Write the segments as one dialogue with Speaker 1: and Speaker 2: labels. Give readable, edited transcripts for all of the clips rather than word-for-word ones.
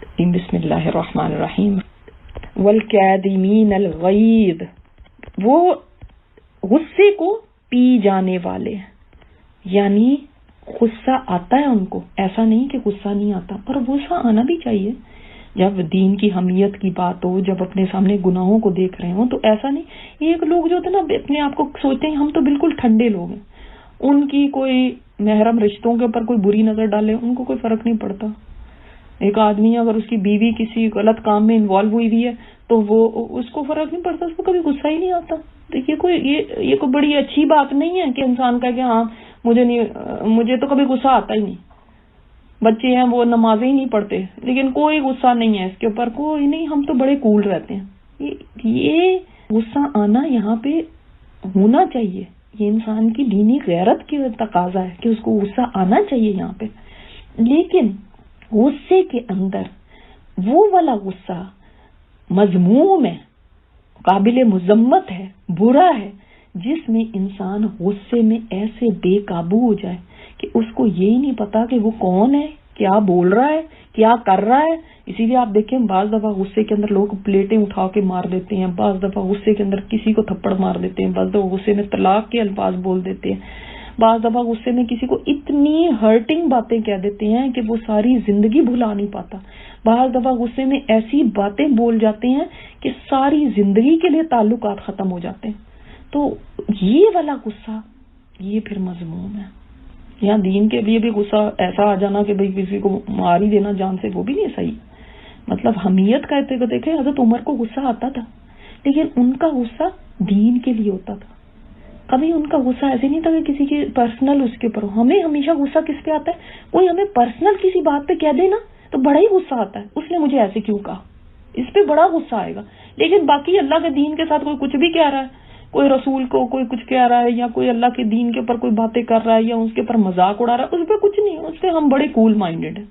Speaker 1: بسم اللہ الرحمن الرحیم. والکاظمین الغیظ، وہ غصے کو پی جانے والے، یعنی غصہ آتا ہے ان کو، ایسا نہیں کہ غصہ نہیں آتا، اور غصہ آنا بھی چاہیے جب دین کی حمیت کی بات ہو، جب اپنے سامنے گناہوں کو دیکھ رہے ہوں. تو ایسا نہیں، ایک لوگ جو ہوتے ہیں نا اپنے آپ کو سوچتے ہیں ہم تو بالکل ٹھنڈے لوگ ہیں، ان کی کوئی محرم رشتوں کے اوپر کوئی بری نظر ڈالے ان کو کوئی فرق نہیں پڑتا. ایک آدمی اگر اس کی بیوی کسی غلط کام میں انوالو ہوئی ہوئی ہے تو وہ اس کو فرق نہیں پڑتا، اس کو کبھی غصہ ہی نہیں آتا. دیکھیے یہ کوئی بڑی اچھی بات نہیں ہے کہ انسان کا کہ ہاں مجھے تو کبھی غصہ آتا ہی نہیں. بچے ہیں وہ نمازیں ہی نہیں پڑھتے لیکن کوئی غصہ نہیں ہے اس کے اوپر، کوئی نہیں، ہم تو بڑے کول رہتے ہیں. یہ غصہ آنا یہاں پہ ہونا چاہیے، یہ انسان کی دینی غیرت کی تقاضا ہے کہ اس کو غصہ آنا چاہیے یہاں پہ. لیکن غصے کے اندر وہ والا غصہ مذموم ہے، قابل مذمت ہے، برا ہے، جس میں انسان غصے میں ایسے بے قابو ہو جائے کہ اس کو یہی نہیں پتا کہ وہ کون ہے، کیا بول رہا ہے، کیا کر رہا ہے. اسی لیے آپ دیکھیں بعض دفعہ غصے کے اندر لوگ پلیٹیں اٹھا کے مار دیتے ہیں، بعض دفعہ غصے کے اندر کسی کو تھپڑ مار دیتے ہیں، بعض دفعہ غصے میں طلاق کے الفاظ بول دیتے ہیں، بعض دفعہ غصے میں کسی کو اتنی ہرٹنگ باتیں کہہ دیتے ہیں کہ وہ ساری زندگی بھلا نہیں پاتا. بعض دفعہ غصے میں ایسی باتیں بول جاتے ہیں کہ ساری زندگی کے لیے تعلقات ختم ہو جاتے ہیں. تو یہ والا غصہ یہ پھر مذموم ہے. یہاں دین کے لیے بھی غصہ ایسا آ جانا کہ بھئی کسی کو مار ہی دینا جان سے، وہ بھی نہیں صحیح. مطلب حمیت کا دیکھیں حضرت عمر کو غصہ آتا تھا لیکن ان کا غصہ دین کے لیے ہوتا تھا. کبھی ان کا غصہ ایسے نہیں تھا کہ کسی کی پرسنل اس کے اوپر ہو. ہمیں ہمیشہ غصہ کس پہ آتا ہے؟ کوئی ہمیں پرسنل کسی بات پہ کہہ دے نا تو بڑا ہی غصہ آتا ہے، اس نے مجھے ایسے کیوں کہا، اس پہ بڑا غصہ آئے گا. لیکن باقی اللہ کے دین کے ساتھ کوئی کچھ بھی کہہ رہا ہے، کوئی رسول کو کوئی کچھ کہہ رہا ہے یا کوئی اللہ کے دین کے اوپر کوئی باتیں کر رہا ہے یا اس کے اوپر مذاق اڑا رہا ہے، اس پہ کچھ نہیں، اس پہ ہم بڑے کول مائنڈیڈ ہیں.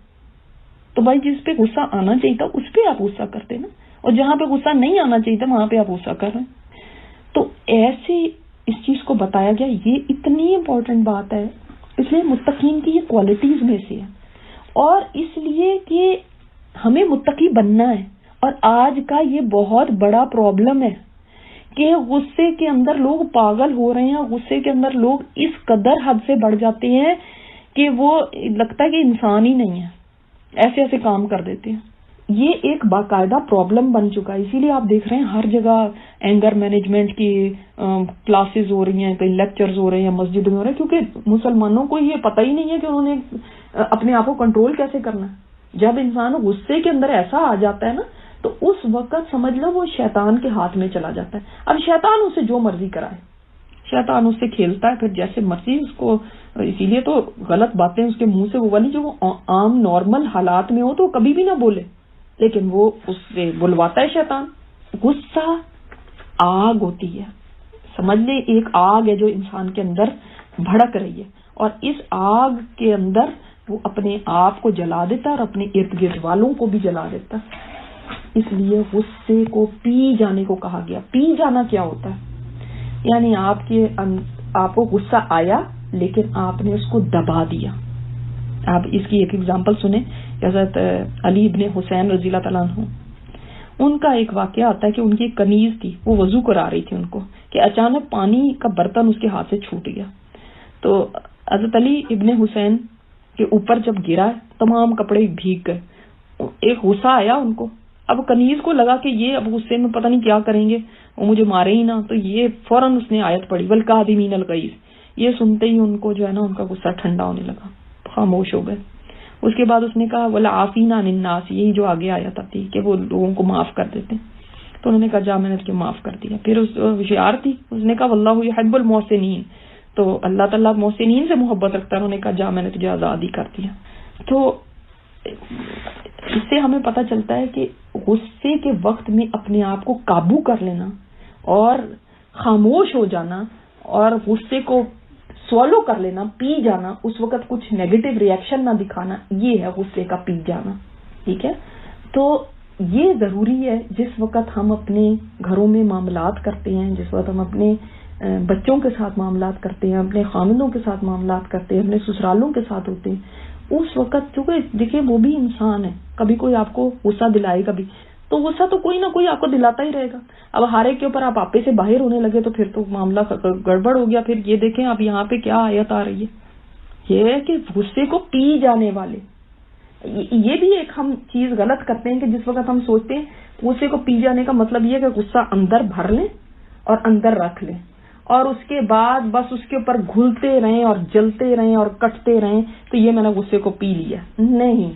Speaker 1: تو بھائی جس پہ غصہ آنا چاہیے تھا اس پہ آپ غصہ کرتے نا، اور جہاں پہ غصہ نہیں آنا چاہیے تھا وہاں پہ آپ غصہ کر رہے ہیں. تو ایسے اس چیز کو بتایا گیا، یہ اتنی امپورٹنٹ بات ہے، اس لیے متقین کی یہ کوالٹیز میں سے ہے، اور اس لیے کہ ہمیں متقی بننا ہے. اور آج کا یہ بہت بڑا پرابلم ہے کہ غصے کے اندر لوگ پاگل ہو رہے ہیں، غصے کے اندر لوگ اس قدر حد سے بڑھ جاتے ہیں کہ وہ لگتا ہے کہ انسان ہی نہیں ہے، ایسے ایسے کام کر دیتے ہیں. یہ ایک باقاعدہ پرابلم بن چکا ہے. اسی لیے آپ دیکھ رہے ہیں ہر جگہ اینگر مینجمنٹ کی کلاسز ہو رہی ہیں، کئی لیکچرز ہو رہے ہیں، مسجد میں ہو رہے ہیں، کیونکہ مسلمانوں کو یہ پتہ ہی نہیں ہے کہ انہوں نے اپنے آپ کو کنٹرول کیسے کرنا ہے. جب انسان غصے کے اندر ایسا آ جاتا ہے نا تو اس وقت سمجھ لو وہ شیطان کے ہاتھ میں چلا جاتا ہے. اب شیطان اسے جو مرضی کرائے، شیطان اس سے کھیلتا ہے پھر جیسے مرضی اس کو. اسی لیے تو غلط باتیں اس کے منہ سے وہ والی جو عام نارمل حالات میں ہو تو کبھی بھی نہ بولے، لیکن وہ اس سے بلواتا ہے شیطان. غصہ آگ ہوتی ہے، سمجھ لیں ایک آگ ہے جو انسان کے اندر بھڑک رہی ہے، اور اس آگ کے اندر وہ اپنے آپ کو جلا دیتا ہے اور اپنے ارد گرد والوں کو بھی جلا دیتا ہے. اس لیے غصے کو پی جانے کو کہا گیا. پی جانا کیا ہوتا ہے؟ یعنی آپ کو غصہ آیا لیکن آپ نے اس کو دبا دیا. آپ اس کی ایک ایگزامپل سنیں. حضرت علی ابن حسین رضی اللہ تعالیٰ عنہ، ان کا ایک واقعہ آتا ہے کہ ان کی ایک کنیز تھی، وہ وضو کرا رہی تھی ان کو، کہ اچانک پانی کا برتن اس کے ہاتھ سے چھوٹ گیا. تو حضرت علی ابن حسین کے اوپر جب گرا تمام کپڑے بھیگ گئے. ایک غصہ آیا ان کو. اب کنیز کو لگا کہ یہ اب غصے میں پتہ نہیں کیا کریں گے، وہ مجھے مارے ہی نہ. تو یہ فوراً اس نے آیت پڑھی والکاظمین الغیظ. یہ سنتے ہی ان کو جو ہے نا ان کا غصہ ٹھنڈا ہونے لگا، خاموش ہو گئے. اس کے بعد اس نے کہا والعافین عن الناس، یہی جو آگے آیا تھی کہ وہ لوگوں کو معاف کر دیتے. تو انہوں نے کہا جا میں نے تجھے معاف کر دیا. پھر اس ہوشیار تھی، اس نے کہا واللہ یحب المحسنین، تو اللہ تعالیٰ محسنین سے محبت رکھتا ہے. انہوں نے کہا جا میں نے تجھے آزاد ہی کر دیا. تو اس سے ہمیں پتہ چلتا ہے کہ غصے کے وقت میں اپنے آپ کو قابو کر لینا اور خاموش ہو جانا اور غصے کو سوالو کر لینا، پی جانا، اس وقت کچھ نیگیٹو ریئیکشن نہ دکھانا، یہ ہے غصے کا پی جانا. ٹھیک ہے، تو یہ ضروری ہے جس وقت ہم اپنے گھروں میں معاملات کرتے ہیں، جس وقت ہم اپنے بچوں کے ساتھ معاملات کرتے ہیں، اپنے خاندانوں کے ساتھ معاملات کرتے ہیں، اپنے سسرالوں کے ساتھ ہوتے ہیں، اس وقت چونکہ دیکھیں وہ بھی انسان ہے، کبھی کوئی آپ کو غصہ دلائے گا بھی، تو غصہ تو کوئی نہ کوئی آپ کو دلاتا ہی رہے گا. اب ہر ایک کے اوپر آپ آپے سے باہر ہونے لگے تو پھر تو معاملہ گڑبڑ ہو گیا. پھر یہ دیکھیں اب یہاں پہ کیا آیت آ رہی ہے، یہ ہے کہ غصے کو پی جانے والے. یہ بھی ایک ہم چیز غلط کرتے ہیں کہ جس وقت ہم سوچتے ہیں غصے کو پی جانے کا مطلب یہ ہے کہ غصہ اندر بھر لیں اور اندر رکھ لیں اور اس کے بعد بس اس کے اوپر گھلتے رہیں اور جلتے رہیں اور کٹتے رہیں تو یہ میں نے غصے کو پی لیا. نہیں،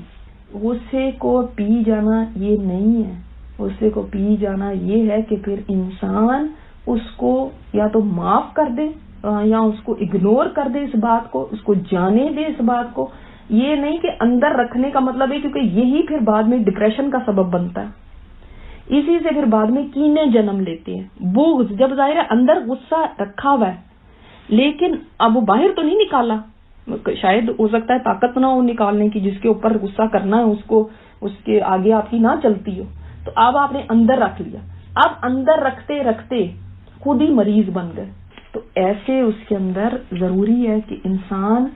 Speaker 1: غصے کو پی جانا یہ نہیں ہے. غصے کو پی جانا یہ ہے کہ پھر انسان اس کو یا تو معاف کر دے یا اس کو اگنور کر دے، اس بات کو، اس کو جانے دے اس بات کو. یہ نہیں کہ اندر رکھنے کا مطلب ہے، کیونکہ یہی پھر بعد میں ڈپریشن کا سبب بنتا ہے. اسی سے پھر بعد میں کینے جنم لیتے ہیں. بغض، جب ظاہر ہے اندر غصہ رکھا ہوا ہے لیکن اب وہ باہر تو نہیں نکالا، شاید ہو سکتا ہے طاقت نہ ہو نکالنے کی، جس کے اوپر غصہ کرنا ہے اس کو، اس کے آگے آپ کی نہ چلتی ہو، تو اب آپ نے اندر رکھ لیا. اب اندر رکھتے رکھتے خود ہی مریض بن گئے. تو ایسے اس کے اندر ضروری ہے کہ انسان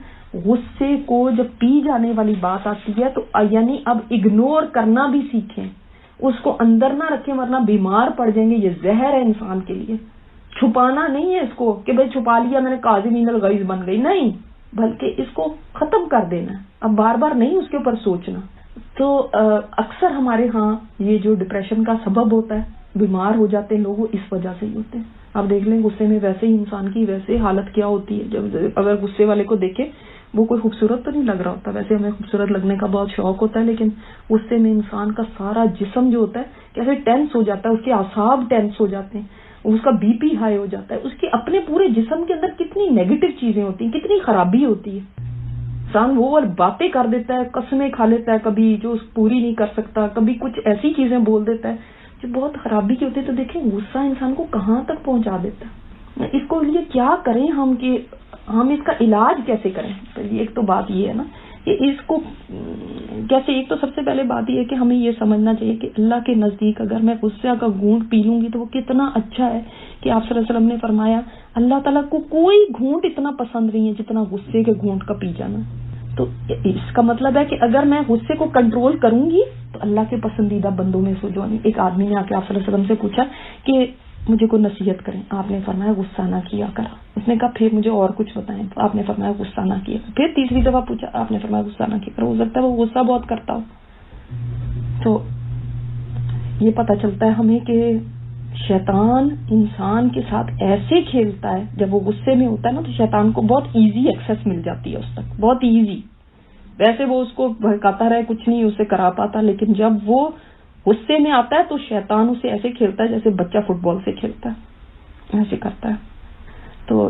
Speaker 1: غصے کو جب پی جانے والی بات آتی ہے تو یعنی اب اگنور کرنا بھی سیکھیں، اس کو اندر نہ رکھیں ورنہ بیمار پڑ جائیں گے. یہ زہر ہے انسان کے لیے. چھپانا نہیں ہے اس کو کہ بھئی چھپا لیا میں نے کاظمین الغیظ بن گئی، نہیں، بلکہ اس کو ختم کر دینا ہے. اب بار بار نہیں اس کے اوپر سوچنا. تو اکثر ہمارے ہاں یہ جو ڈپریشن کا سبب ہوتا ہے، بیمار ہو جاتے ہیں لوگ، وہ اس وجہ سے ہی ہوتے ہیں. آپ دیکھ لیں غصے میں ویسے ہی انسان کی ویسے حالت کیا ہوتی ہے. جب اگر غصے والے کو دیکھیں وہ کوئی خوبصورت تو نہیں لگ رہا ہوتا، ویسے ہمیں خوبصورت لگنے کا بہت شوق ہوتا ہے، لیکن غصے میں انسان کا سارا جسم جو ہوتا ہے کیسے ٹینس ہو جاتا ہے، اس کے اعصاب ٹینس ہو جاتے ہیں، اس کا بی پی ہائی ہو جاتا ہے. اس کے اپنے پورے جسم کے اندر کتنی نیگیٹو چیزیں ہوتی ہیں، کتنی خرابی ہوتی ہے. انسان وہ باتیں کر دیتا ہے، قسمیں کھا لیتا ہے کبھی جو پوری نہیں کر سکتا، کبھی کچھ ایسی چیزیں بول دیتا ہے جو بہت خرابی کی ہوتی ہے. تو دیکھیں غصہ انسان کو کہاں تک پہنچا دیتا ہے. اس کو لیے کیا کریں ہم کہ ہم اس کا علاج کیسے کریں. ایک تو بات یہ ہے نا کہ اس کو کیسے، ایک تو سب سے پہلے بات یہ ہے کہ ہمیں یہ سمجھنا چاہیے کہ اللہ کے نزدیک اگر میں غصہ کا گھونٹ پی لوں گی تو وہ کتنا اچھا ہے. کہ آپ صلی اللہ علیہ وسلم نے فرمایا اللہ تعالیٰ کو کوئی گھونٹ اتنا پسند نہیں ہے جتنا غصے کے گھونٹ کا پی جانا. تو اس کا مطلب ہے کہ اگر میں غصے کو کنٹرول کروں گی تو اللہ کے پسندیدہ بندوں میں سے جو ایک آدمی نے آ کے آپ صلی اللہ علیہ وسلم سے پوچھا کہ مجھے کوئی نصیحت کریں. آپ نے فرمایا غصہ نہ کیا کرا. اس نے کہا پھر مجھے اور کچھ بتائیں. تو آپ نے فرمایا غصہ نہ کیا. پھر تیسری دفعہ پوچھا، آپ نے فرمایا غصہ نہ کیا کرا. ہو سکتا ہے وہ غصہ بہت کرتا ہو. تو یہ پتہ چلتا ہے ہمیں کہ شیطان انسان کے ساتھ ایسے کھیلتا ہے جب وہ غصے میں ہوتا ہے نا، تو شیطان کو بہت ایزی ایکسیس مل جاتی ہے اس تک، بہت ایزی. ویسے وہ اس کو بھڑکاتا رہے کچھ نہیں اسے کرا پاتا، لیکن جب وہ غصے میں آتا ہے تو شیطان اسے ایسے کھیلتا ہے جیسے بچہ فٹ بال سے کھیلتا ہے، ایسے کرتا ہے. تو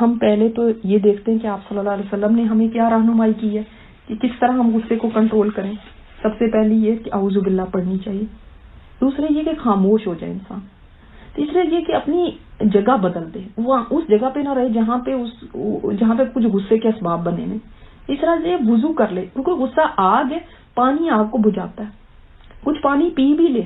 Speaker 1: ہم پہلے تو یہ دیکھتے ہیں کہ آپ صلی اللہ علیہ وسلم نے ہمیں کیا رہنمائی کی ہے کہ کس طرح ہم غصے کو کنٹرول کریں. سب سے پہلی یہ کہ اعوذ باللہ پڑھنی چاہیے. دوسرے یہ کہ خاموش ہو جائے انسان. تیسرے یہ کہ اپنی جگہ بدل دے، وہ اس جگہ پہ نہ رہے جہاں پہ کچھ غصے کے اسباب بنے ہیں. تیسرا یہ وضو کر لے، کیونکہ غصہ آگ ہے، پانی آگ کو بجھاتا ہے. کچھ پانی پی بھی لے،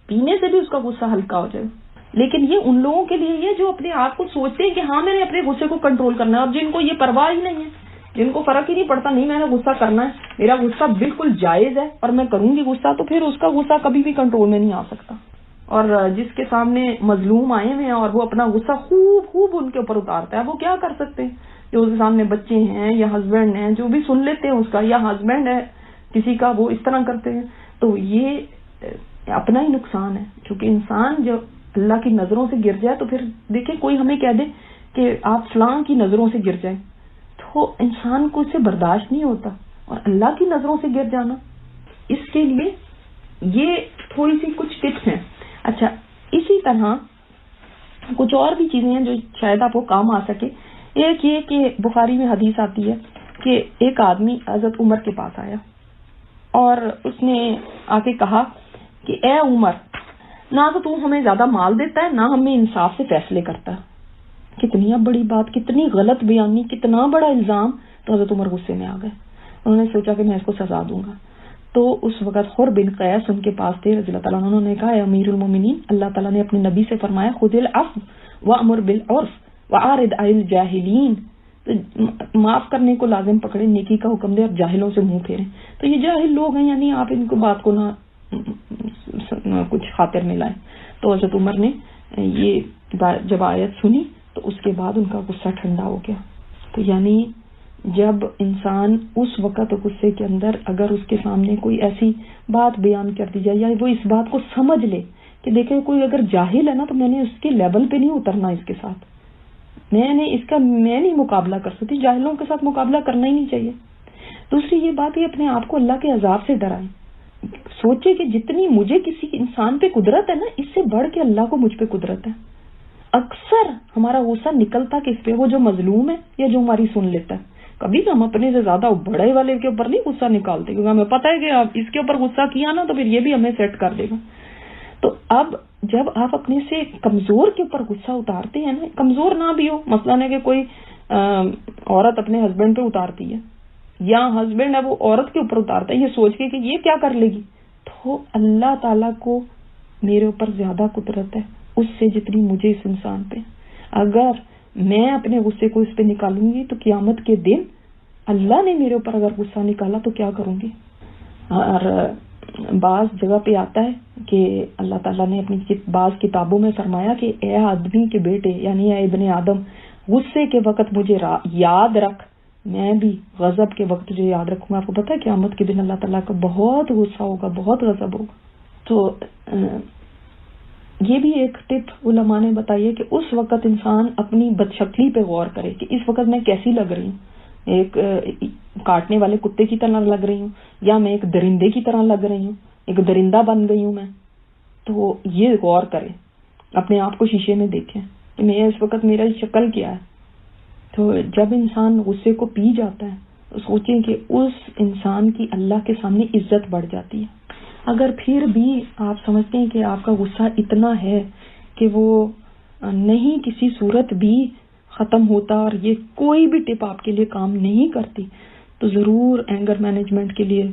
Speaker 1: پینے سے بھی اس کا غصہ ہلکا ہو جائے. لیکن یہ ان لوگوں کے لیے یہ جو اپنے آپ کو سوچتے ہیں کہ ہاں میں نے اپنے غصے کو کنٹرول کرنا ہے، اور جن کو یہ پرواہ ہی نہیں ہے، جن کو فرق ہی نہیں پڑتا، نہیں میں نے غصہ کرنا ہے، میرا غصہ بالکل جائز ہے اور میں کروں گی غصہ، تو پھر اس کا غصہ کبھی بھی کنٹرول میں نہیں آ سکتا. اور جس کے سامنے مظلوم آئے ہوئے ہیں اور وہ اپنا غصہ خوب ان کے اوپر اتارتا ہے، وہ کیا کر سکتے ہیں؟ جو اس کے سامنے بچے ہیں یا ہسبینڈ ہیں جو بھی سن لیتے ہیں اس کا، یا ہسبینڈ ہے کسی کا وہ اس طرح کرتے ہیں، تو یہ اپنا ہی نقصان ہے. کیونکہ انسان جب اللہ کی نظروں سے گر جائے تو پھر دیکھیں کوئی ہمیں کہہ دے کہ آپ فلاں کی نظروں سے گر جائیں تو انسان کو اسے برداشت نہیں ہوتا. اور اللہ کی نظروں سے گر جانا، اس کے لیے یہ تھوڑی سی کچھ ٹپس ہیں. اچھا، اسی طرح کچھ اور بھی چیزیں ہیں جو شاید آپ کو کام آ سکے. ایک یہ کہ بخاری میں حدیث آتی ہے کہ ایک آدمی حضرت عمر کے پاس آیا اور اس نے آ کے کہا کہ اے عمر، نہ تو ہمیں زیادہ مال دیتا ہے، نہ ہمیں انصاف سے فیصلے کرتا ہے. کتنی بڑی بات، کتنی غلط بیانی، کتنا بڑا الزام. تو حضرت عمر غصے میں آ گئے. انہوں نے سوچا کہ میں اس کو سزا دوں گا. تو اس وقت حر بن قیس ان کے پاس تھے رضی اللہ تعالیٰ. انہوں نے کہا اے امیر المومنین، اللہ تعالیٰ نے اپنے نبی سے فرمایا خذ العفو وامر بالعرف واعرض عن الجاہلین. تو معاف کرنے کو لازم پکڑے، نیکی کا حکم دے اور جاہلوں سے منہ پھیریں. تو یہ جاہل لوگ ہیں، یعنی آپ ان کو بات کو نہ کچھ خاطر میں لائیں. تو حضرت عمر نے یہ جب آیت سنی تو اس کے بعد ان کا غصہ ٹھنڈا ہو گیا. تو یعنی جب انسان اس وقت غصے کے اندر اگر اس کے سامنے کوئی ایسی بات بیان کر دی جائے یا وہ اس بات کو سمجھ لے کہ دیکھیں کوئی اگر جاہل ہے نا تو میں نے اس کے لیول پہ نہیں اترنا، اس کے ساتھ میں نہیں مقابلہ کر سکتی. جاہلوں کے ساتھ مقابلہ کرنا ہی نہیں چاہیے. دوسری یہ بات ہے اپنے آپ کو اللہ کے عذاب سے ڈرائیں. سوچے کہ جتنی مجھے کسی انسان پہ قدرت ہے نا، اس سے بڑھ کے اللہ کو مجھ پہ قدرت ہے. اکثر ہمارا غصہ نکلتا کس پہ؟ وہ جو مظلوم ہے یا جو ہماری سن لیتا ہے. کبھی ہم اپنے سے زیادہ بڑے والے کے اوپر نہیں غصہ نکالتے، کیونکہ ہمیں پتہ ہے کہ آپ اس کے اوپر غصہ کیا نا تو پھر یہ بھی ہمیں سیٹ کر دے گا. تو اب جب آپ اپنے سے کمزور کے اوپر غصہ اتارتے ہیں نا، کمزور نہ بھی ہو، مثلا ہے کہ کوئی عورت اپنے ہسبینڈ پہ اتارتی ہے یا ہسبینڈ ہے وہ عورت کے اوپر اتارتا ہے یہ سوچ کے کہ یہ کیا کر لے گی، تو اللہ تعالیٰ کو میرے اوپر زیادہ قدرت ہے اس سے جتنی مجھے اس انسان پہ. اگر میں اپنے غصے کو اس پہ نکالوں گی تو قیامت کے دن اللہ نے میرے اوپر اگر غصہ نکالا تو کیا کروں گی. اور بعض جگہ پہ آتا ہے کہ اللہ تعالیٰ نے اپنی بعض کتابوں میں فرمایا کہ اے آدمی کے بیٹے یعنی اے ابن آدم، غصے کے وقت مجھے یاد رکھ، میں بھی غضب کے وقت تجھے یاد رکھوں گا. آپ کو پتہ ہے قیامت کے دن اللہ تعالیٰ کا بہت غصہ ہوگا، بہت غضب ہوگا. تو یہ بھی ایک ٹپ علماء نے بتائی ہے کہ اس وقت انسان اپنی بدشکلی پہ غور کرے کہ اس وقت میں کیسی لگ رہی ہوں، ایک کاٹنے والے کتے کی طرح لگ رہی ہوں یا میں ایک درندے کی طرح لگ رہی ہوں، ایک درندہ بن گئی ہوں میں. تو یہ غور کرے، اپنے آپ کو شیشے میں دیکھیں کہ میں اس وقت میرا شکل کیا ہے. تو جب انسان غصے کو پی جاتا ہے تو سوچیں کہ اس انسان کی اللہ کے سامنے عزت بڑھ جاتی ہے. اگر پھر بھی آپ سمجھتے ہیں کہ آپ کا غصہ اتنا ہے کہ وہ نہیں کسی صورت بھی ختم ہوتا اور یہ کوئی بھی ٹپ آپ کے لیے کام نہیں کرتی، تو ضرور اینگر مینجمنٹ کے لیے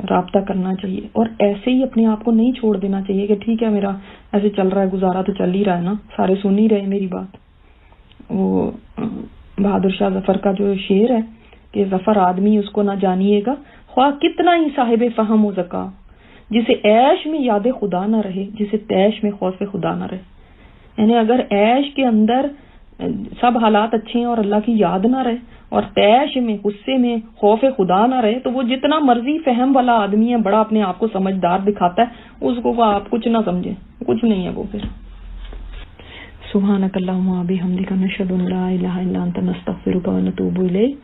Speaker 1: رابطہ کرنا چاہیے. اور ایسے ہی اپنے آپ کو نہیں چھوڑ دینا چاہیے کہ ٹھیک ہے میرا ایسے چل رہا ہے، گزارا تو چل ہی رہا ہے نا، سارے سن ہی رہے میری بات. وہ بہادر شاہ ظفر کا جو شعر ہے کہ ظفر آدمی اس کو نہ جانیے گا خواہ کتنا ہی صاحب فہم و ذکا، جسے عیش میں یاد خدا نہ رہے، جسے تیش میں خوف خدا نہ رہے. یعنی اگر عیش کے اندر سب حالات اچھے ہیں اور اللہ کی یاد نہ رہے اور تیش میں غصے میں خوف خدا نہ رہے تو وہ جتنا مرضی فہم والا آدمی ہے، بڑا اپنے آپ کو سمجھدار دکھاتا ہے، اس کو آپ کچھ نہ سمجھیں، کچھ نہیں ہے وہ. پھر سبحانک اللہم و بحمدک نشہد ان لا الہ الا انت نستغفرک و نتوب الیک.